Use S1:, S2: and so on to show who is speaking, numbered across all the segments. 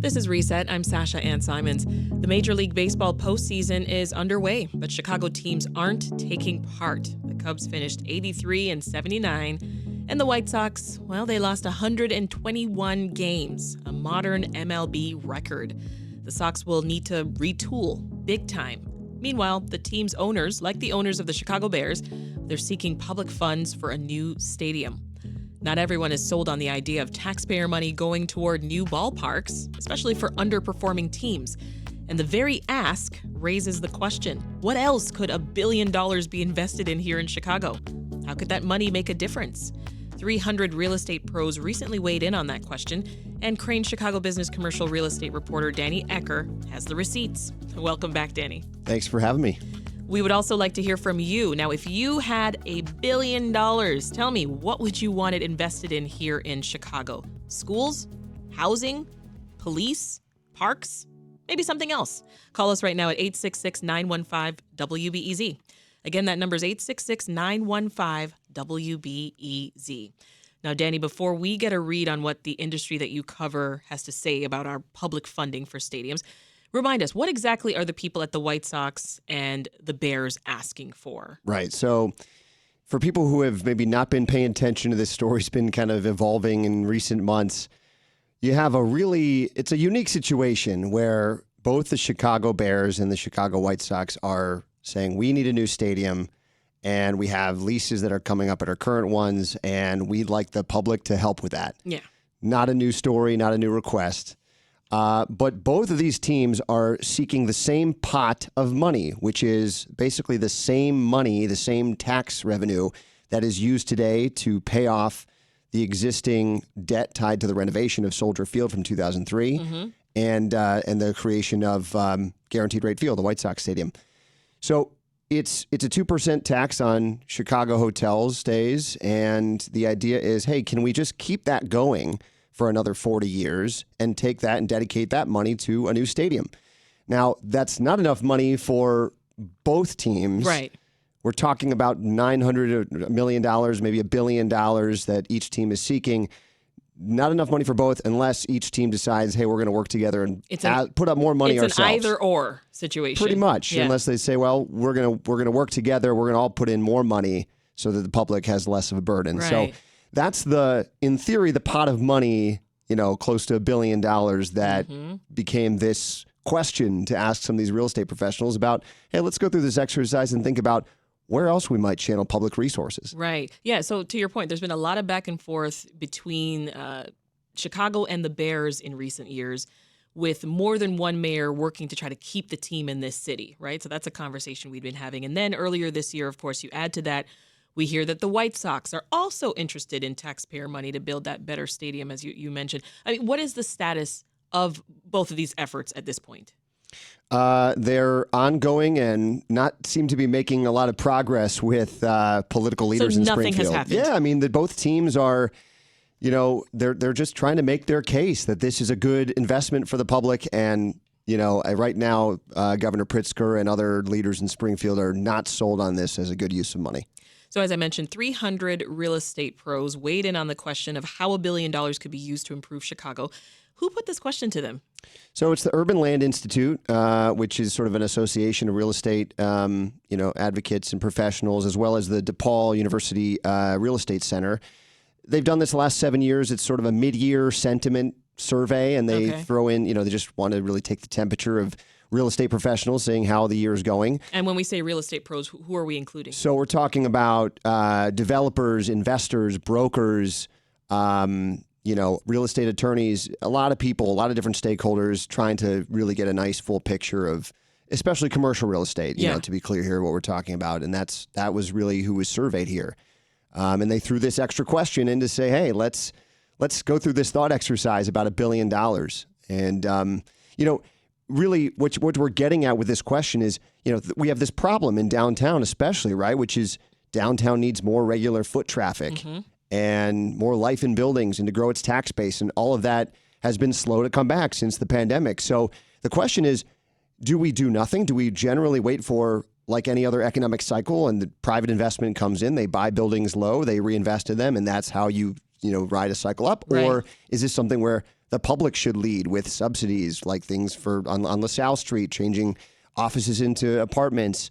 S1: This is Reset. I'm Sasha-Ann Simons. The Major League Baseball postseason is underway, but Chicago teams aren't taking part. The Cubs finished 83-79, and the White Sox, well, they lost 121 games, a modern MLB record. The Sox will need to retool big time. Meanwhile, the team's owners, like the owners of the Chicago Bears, they're seeking public funds for a new stadium. Not everyone is sold on the idea of taxpayer money going toward new ballparks, especially for underperforming teams. And the very ask raises the question, what else could $1 billion be invested in here in Chicago? How could that money make a difference? 300 real estate pros recently weighed in on that question, and Crain Chicago business commercial real estate reporter Danny Ecker has the receipts. Welcome back, Danny.
S2: Thanks for having me.
S1: We would also like to hear from you. Now, if you had $1 billion, tell me, what would you want it invested in here in Chicago? Schools? Housing? Police? Parks? Maybe something else. Call us right now at 866-915-WBEZ. Again, that number is 866-915-WBEZ. Now, Danny, before we get a read on what the industry that you cover has to say about our public funding for stadiums, remind us, what exactly are the people at the White Sox and the Bears asking for?
S2: Right. So for people who have maybe not been paying attention to this story, it's been kind of evolving in recent months. You have it's a unique situation where both the Chicago Bears and the Chicago White Sox are saying, we need a new stadium, and we have leases that are coming up at our current ones, and we'd like the public to help with that.
S1: Yeah.
S2: Not a new story, not a new request. But both of these teams are seeking the same pot of money, which is basically the same money, the same tax revenue that is used today to pay off the existing debt tied to the renovation of Soldier Field from 2003 and the creation of Guaranteed Rate Field, the White Sox Stadium. So it's a 2% tax on Chicago hotels stays, and the idea is, hey, can we just keep that going for another 40 years and take that and dedicate that money to a new stadium? Now, that's not enough money for both teams.
S1: Right.
S2: We're talking about $900 million, maybe $1 billion that each team is seeking. Not enough money for both unless each team decides, hey, we're going to work together and put up more money ourselves.
S1: It's an either-or situation.
S2: Pretty much, yeah. Unless they say, well, we're going to work together. We're going to all put in more money so that the public has less of a burden.
S1: Right.
S2: So that's in theory, the pot of money, close to $1 billion that became this question to ask some of these real estate professionals about, hey, let's go through this exercise and think about where else we might channel public resources.
S1: Right. Yeah. So to your point, there's been a lot of back and forth between Chicago and the Bears in recent years, with more than one mayor working to try to keep the team in this city, right? So that's a conversation we've been having. And then earlier this year, of course, you add to that, we hear that the White Sox are also interested in taxpayer money to build that better stadium, as you mentioned. I mean, what is the status of both of these efforts at this point?
S2: They're ongoing and not seem to be making a lot of progress with political leaders in Springfield.
S1: So nothing has happened.
S2: Yeah, I mean, both teams are, they're just trying to make their case that this is a good investment for the public. And, right now, Governor Pritzker and other leaders in Springfield are not sold on this as a good use of money.
S1: So as I mentioned, 300 real estate pros weighed in on the question of how $1 billion could be used to improve Chicago. Who put this question to them?
S2: So it's the Urban Land Institute, which is sort of an association of real estate, advocates and professionals, as well as the DePaul University Real Estate Center. They've done this the last 7 years. It's sort of a mid-year sentiment survey, and they throw in, they just want to really take the temperature of real estate professionals, saying how the year is going.
S1: And when we say real estate pros, who are we including?
S2: So we're talking about developers, investors, brokers, real estate attorneys, a lot of people, a lot of different stakeholders trying to really get a nice full picture of, especially commercial real estate, to be clear here what we're talking about. And that was really who was surveyed here. And they threw this extra question in to say, hey, let's go through this thought exercise about $1 billion. And, really what we're getting at with this question is, we have this problem in downtown especially, right, which is downtown needs more regular foot traffic and more life in buildings and to grow its tax base. And all of that has been slow to come back since the pandemic. So the question is, do we do nothing? Do we generally wait for, like any other economic cycle, and the private investment comes in, they buy buildings low, they reinvest in them, and that's how you ride a cycle up?
S1: Right.
S2: Or is this something where the public should lead with subsidies, like things for on LaSalle Street, changing offices into apartments.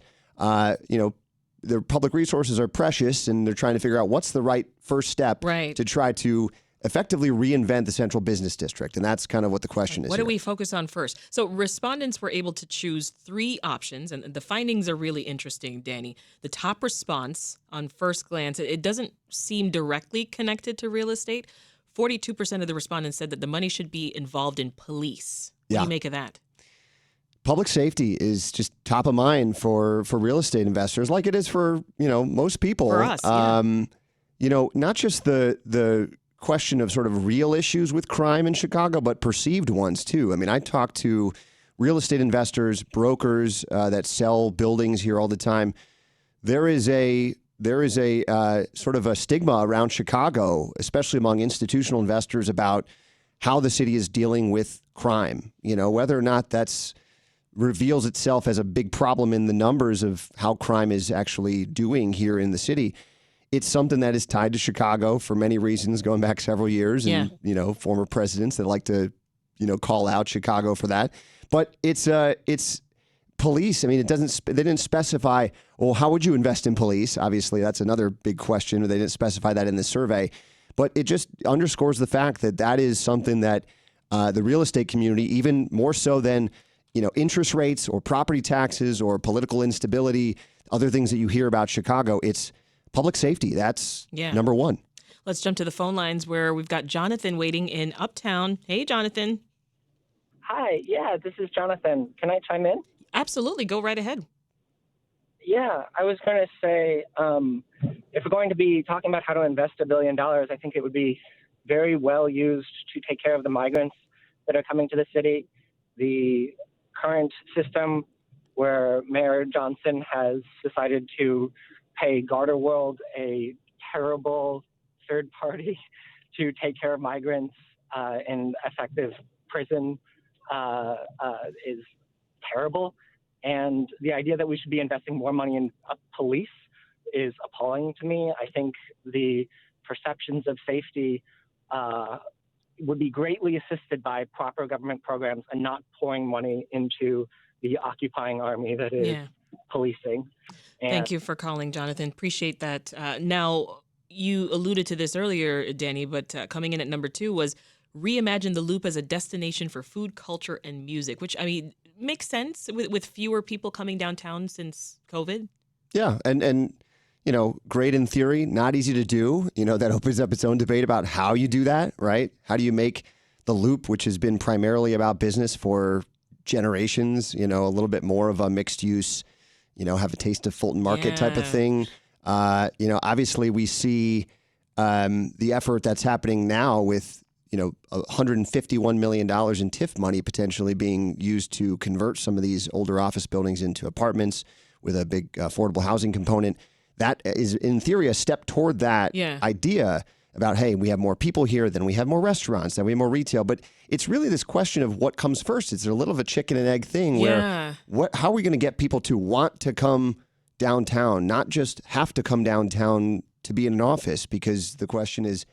S2: The public resources are precious, and they're trying to figure out what's the right first step to try to effectively reinvent the central business district. And that's kind of what the question is.
S1: What do we focus on first? So respondents were able to choose 3 options, and the findings are really interesting, Danny. The top response on first glance, it doesn't seem directly connected to real estate. 42% of the respondents said that the money should be involved in police. What do you make of that?
S2: Public safety is just top of mind for real estate investors, like it is for, most people.
S1: For us,
S2: not just the question of sort of real issues with crime in Chicago, but perceived ones too. I mean, I talk to real estate investors, brokers that sell buildings here all the time. There is a sort of a stigma around Chicago, especially among institutional investors, about how the city is dealing with crime. Whether or not that's reveals itself as a big problem in the numbers of how crime is actually doing here in the city. It's something that is tied to Chicago for many reasons, going back several years, and former presidents that like to, call out Chicago for that. But it's police. I mean, they didn't specify. Well, how would you invest in police? Obviously, that's another big question. They didn't specify that in the survey, but it just underscores the fact that is something that the real estate community, even more so than interest rates or property taxes or political instability, other things that you hear about Chicago, it's public safety. That's number one.
S1: Let's jump to the phone lines where we've got Jonathan waiting in Uptown. Hey, Jonathan.
S3: Hi. Yeah, this is Jonathan. Can I chime in?
S1: Absolutely. Go right ahead.
S3: Yeah, I was going to say, if we're going to be talking about how to invest $1 billion, I think it would be very well used to take care of the migrants that are coming to the city. The current system where Mayor Johnson has decided to pay Garter World, a terrible third party, to take care of migrants in effective prison is terrible. And the idea that we should be investing more money in police is appalling to me. I think the perceptions of safety would be greatly assisted by proper government programs and not pouring money into the occupying army that is policing.
S1: Thank you for calling, Jonathan. Appreciate that. Now, you alluded to this earlier, Danny, but coming in at number 2 was reimagine the Loop as a destination for food, culture, and music, which, I mean, makes sense with fewer people coming downtown since COVID.
S2: Yeah, and great in theory, not easy to do. That opens up its own debate about how you do that, right? How do you make the Loop, which has been primarily about business for generations, a little bit more of a mixed use, have a taste of Fulton Market type of thing. Obviously we see the effort that's happening now with, $151 million in TIF money potentially being used to convert some of these older office buildings into apartments with a big affordable housing component. That is, in theory, a step toward that idea about, hey, we have more people here, then we have more restaurants, then we have more retail. But it's really this question of what comes first. It's a little of a chicken and egg thing where how are we going to get people to want to come downtown, not just have to come downtown to be in an office? Because the question is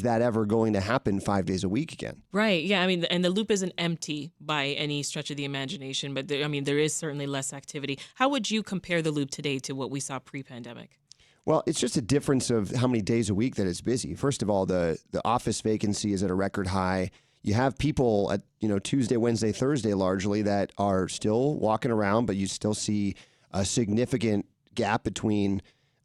S2: that ever going to happen 5 days a week again?
S1: Right. Yeah. I mean, and the Loop isn't empty by any stretch of the imagination, but there is certainly less activity. How would you compare the Loop today to what we saw pre-pandemic?
S2: Well, it's just a difference of how many days a week that it's busy. First of all, the office vacancy is at a record high. You have people at, Tuesday, Wednesday, Thursday largely that are still walking around, but you still see a significant gap between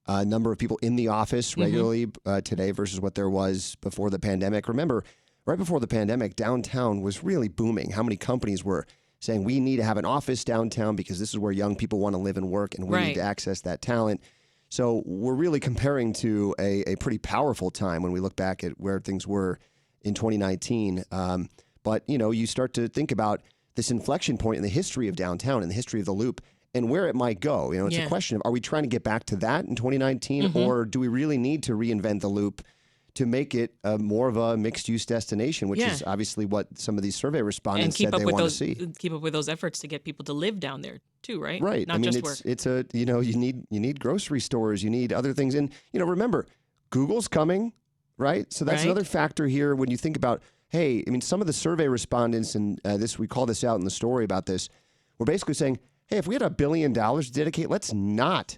S2: number of people in the office regularly today versus what there was before the pandemic. Remember, right before the pandemic, downtown was really booming. How many companies were saying we need to have an office downtown because this is where young people want to live and work, and we need to access that talent. So we're really comparing to a pretty powerful time when we look back at where things were in 2019. But, you start to think about this inflection point in the history of downtown and the history of the Loop and where it might go. It's a question of, are we trying to get back to that in 2019 or do we really need to reinvent the Loop to make it more of a mixed-use destination, which is obviously what some of these survey respondents said they want to see.
S1: Keep up with those efforts to get people to live down there too, right?
S2: Right.
S1: Not just work.
S2: It's a, you need grocery stores, you need other things. And, remember, Google's coming, right? So that's another factor here when you think about hey, I mean, some of the survey respondents, and we call this out in the story about this, were basically saying, hey, if we had $1 billion to dedicate, let's not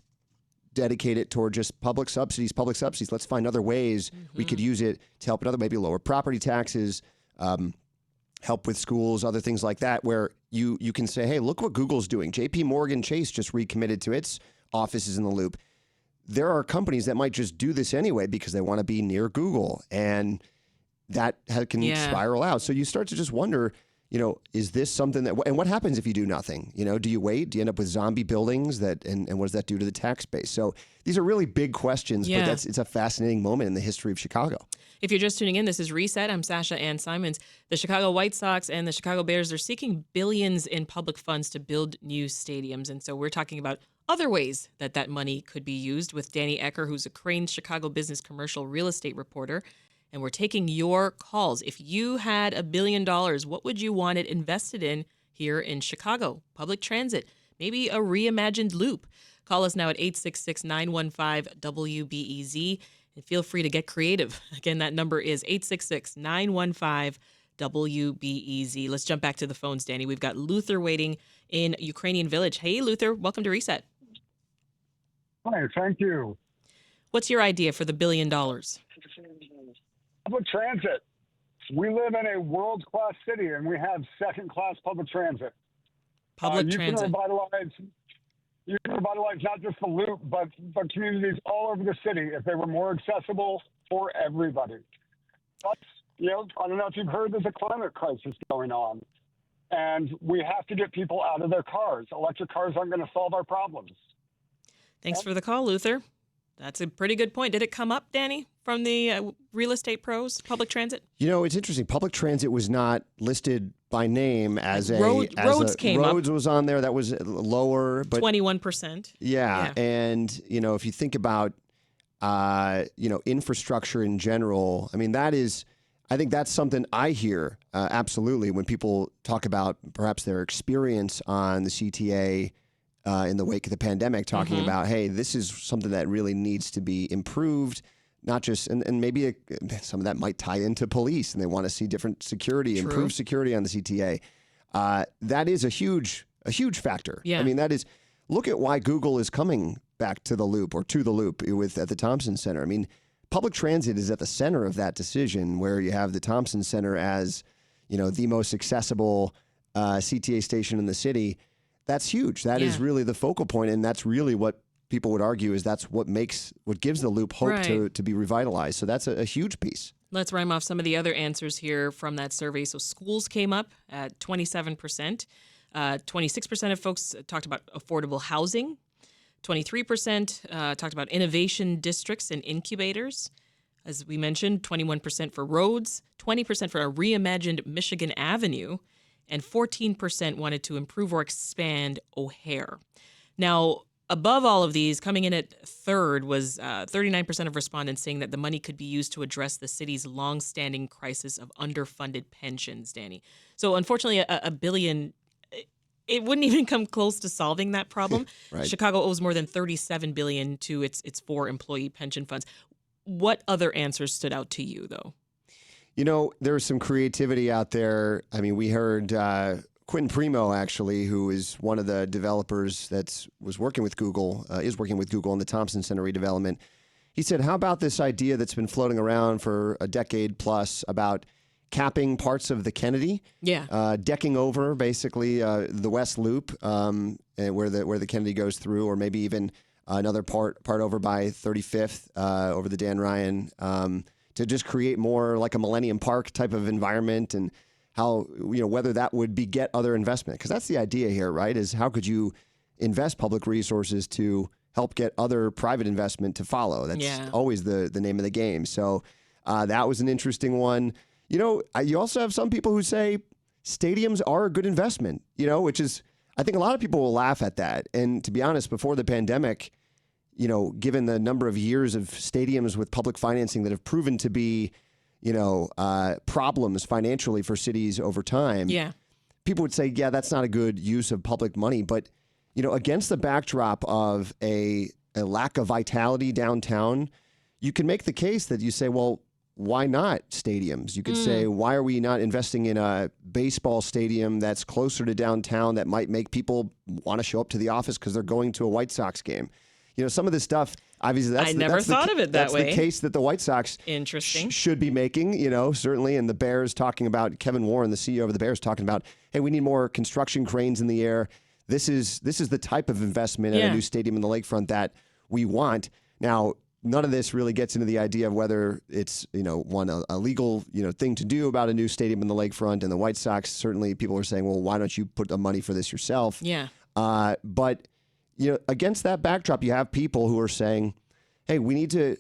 S2: dedicate it toward just public subsidies. Let's find other ways we could use it to help another, maybe lower property taxes, help with schools, other things like that, where you can say, hey, look what Google's doing. JP Morgan Chase just recommitted to its offices in the Loop. There are companies that might just do this anyway because they want to be near Google, and that can spiral out. So you start to just wonder, is this something that, and what happens if you do nothing? Do you wait? Do you end up with zombie buildings and what does that do to the tax base? So these are really big questions, but it's a fascinating moment in the history of Chicago.
S1: If you're just tuning in, this is Reset. I'm Sasha-Ann Simons. The Chicago White Sox and the Chicago Bears are seeking billions in public funds to build new stadiums. And so we're talking about other ways that money could be used with Danny Ecker, who's a Crain Chicago business commercial real estate reporter. And we're taking your calls. If you had $1 billion, what would you want it invested in here in Chicago? Public transit, maybe a reimagined loop. Call us now at 866-915-WBEZ. And feel free to get creative. Again, that number is 866-915-WBEZ. Let's jump back to the phones, Danny. We've got Luther waiting in Ukrainian Village. Hey, Luther, welcome to Reset.
S4: Hi, thank you.
S1: What's your idea for the $1 billion?
S4: Public transit. We live in a world-class city, and we have second-class public transit.
S1: Public transit.
S4: You can revitalize not just the Loop, but communities all over the city if they were more accessible for everybody. But, I don't know if you've heard, there's a climate crisis going on, and we have to get people out of their cars. Electric cars aren't going to solve our problems.
S1: Thanks for the call, Luther. That's a pretty good point. Did it come up, Danny, from the real estate pros, public transit?
S2: It's interesting. Public transit was not listed by name as
S1: Roads came up.
S2: Roads was on there. That was lower, but
S1: 21%.
S2: Yeah, and if you think about infrastructure in general, I mean I think that's something I hear absolutely when people talk about perhaps their experience on the CTA. In the wake of the pandemic, talking about, hey, this is something that really needs to be improved, not just, and maybe some of that might tie into police, and they want to see different security, improved security on the CTA. That is a huge factor.
S1: Yeah.
S2: I mean, look at why Google is coming back to the Loop or to the Loop at the Thompson Center. I mean, public transit is at the center of that decision, where you have the Thompson Center as, the most accessible CTA station in the city. That's huge. That is really the focal point, and that's really what people would argue is that's what gives the Loop hope to be revitalized. So that's a huge piece.
S1: Let's rhyme off some of the other answers here from that survey. So schools came up at 27%. 26% of folks talked about affordable housing. 23% talked about innovation districts and incubators. As we mentioned, 21% for roads, 20% for a reimagined Michigan Avenue, and 14% wanted to improve or expand O'Hare. Now, above all of these, coming in at third was 39% of respondents saying that the money could be used to address the city's longstanding crisis of underfunded pensions, Danny. So unfortunately, a billion, it wouldn't even come close to solving that problem.
S2: Right.
S1: Chicago owes more than $37 billion to its 4 employee pension funds. What other answers stood out to you, though?
S2: There's some creativity out there. I mean, we heard Quentin Primo, actually, who is one of the developers was working with Google, is working with Google on the Thompson Center redevelopment. He said, how about this idea that's been floating around for a decade plus about capping parts of the Kennedy?
S1: Yeah.
S2: Decking over, basically, the West Loop, where the Kennedy goes through, or maybe even another part over by 35th, over the Dan Ryan, to just create more like a Millennium Park type of environment, and how, whether that would beget other investment. Because that's the idea here, right, is how could you invest public resources to help get other private investment to follow? That's always the name of the game. So that was an interesting one. You also have some people who say stadiums are a good investment, which is, I think a lot of people will laugh at that. And to be honest, before the pandemic, given the number of years of stadiums with public financing that have proven to be, problems financially for cities over time, people would say, that's not a good use of public money. But, against the backdrop of a lack of vitality downtown, you can make the case that you say, well, why not stadiums? You could say, why are we not investing in a baseball stadium that's closer to downtown that might make people want to show up to the office because they're going to a White Sox game? Some of this stuff, obviously,
S1: I never thought of it that way.
S2: That's the case that the White Sox should be making, certainly. And the Bears talking about, Kevin Warren, the CEO of the Bears, talking about, hey, we need more construction cranes in the air. This is the type of investment in a new stadium in the lakefront that we want. Now, none of this really gets into the idea of whether it's, a legal, thing to do about a new stadium in the lakefront. And the White Sox, certainly people are saying, well, why don't you put the money for this yourself?
S1: Yeah.
S2: But against that backdrop, you have people who are saying, hey, we need to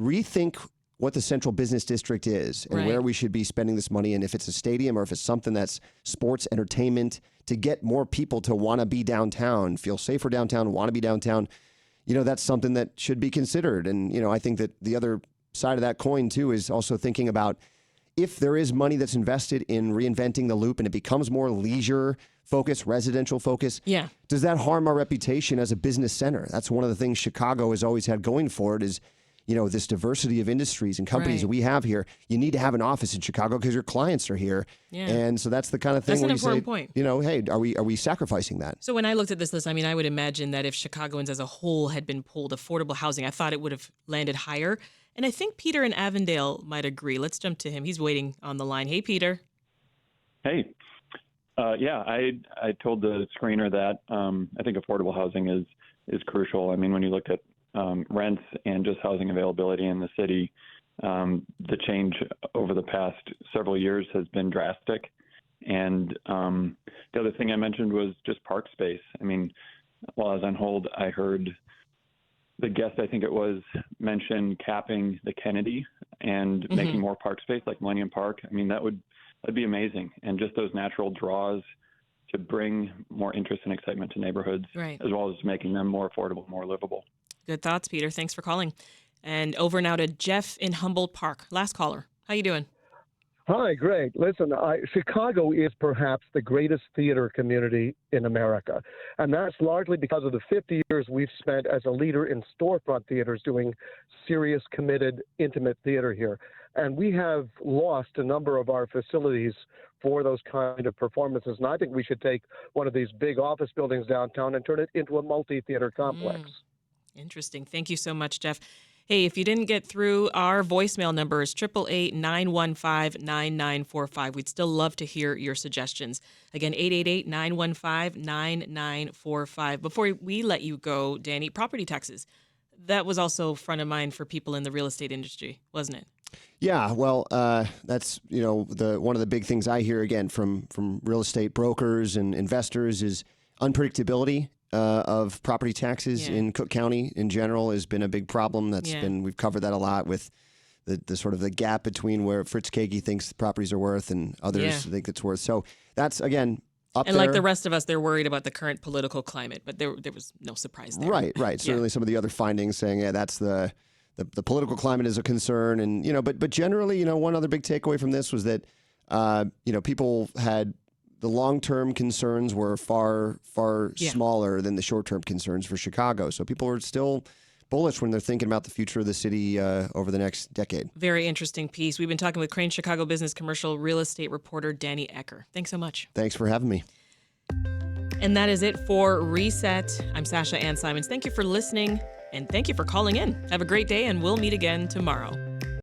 S2: rethink what the central business district is and where we should be spending this money. And if it's a stadium or if it's something that's sports, entertainment, to get more people to want to be downtown, feel safer downtown, want to be downtown, that's something that should be considered. And, I think that the other side of that coin, too, is also thinking about if there is money that's invested in reinventing the loop and it becomes more leisure focus, residential focus, does that harm our reputation as a business center? That's one of the things Chicago has always had going for it is, this diversity of industries and companies that we have here. You need to have an office in Chicago because your clients are here. Yeah. And so that's the kind of thing where you say, point. Hey, are we sacrificing that?
S1: So when I looked at this list, I would imagine that if Chicagoans as a whole had been polled affordable housing, I thought it would have landed higher. And I think Peter in Avondale might agree. Let's jump to him. He's waiting on the line. Hey, Peter.
S5: Hey. I told the screener that I think affordable housing is crucial. I mean, when you look at rents and just housing availability in the city, the change over the past several years has been drastic. And the other thing I mentioned was just park space. I mean, while I was on hold, I heard the guest, I think it was, mention capping the Kennedy and making more park space like Millennium Park. I mean, that'd be amazing. And just those natural draws to bring more interest and excitement to neighborhoods, as well as making them more affordable, more livable.
S1: Good thoughts, Peter. Thanks for calling. And over now to Jeff in Humboldt Park. Last caller. How you doing?
S6: Hi, great. Listen, Chicago is perhaps the greatest theater community in America. And that's largely because of the 50 years we've spent as a leader in storefront theaters doing serious, committed, intimate theater here. And we have lost a number of our facilities for those kind of performances. And I think we should take one of these big office buildings downtown and turn it into a multi-theater complex.
S1: Interesting. Thank you so much, Jeff. Hey, if you didn't get through, our voicemail number is 888-915-9945. We'd still love to hear your suggestions. Again, 888-915-9945. Before we let you go, Danny, property taxes. That was also front of mind for people in the real estate industry, wasn't it?
S2: Yeah, well, that's one of the big things I hear again from real estate brokers and investors is unpredictability of property taxes in Cook County in general has been a big problem. We've covered that a lot with the sort of the gap between where Fritz Kagi thinks the properties are worth and others think it's worth. So that's again.
S1: And like the rest of us, they're worried about the current political climate, but there was no surprise there.
S2: Right. Certainly some of the other findings saying, that's the political climate is a concern. And, but generally, one other big takeaway from this was that, people had the long-term concerns were far smaller than the short-term concerns for Chicago. So people are still bullish when they're thinking about the future of the city over the next decade. Very
S1: interesting piece. We've been talking with Crain Chicago business commercial real estate reporter Danny Ecker. Thanks so much.
S2: Thanks for having me.
S1: And that is it for Reset. I'm Sasha-Ann Simons. Thank you for listening and thank you for calling in. Have a great day and we'll meet again tomorrow.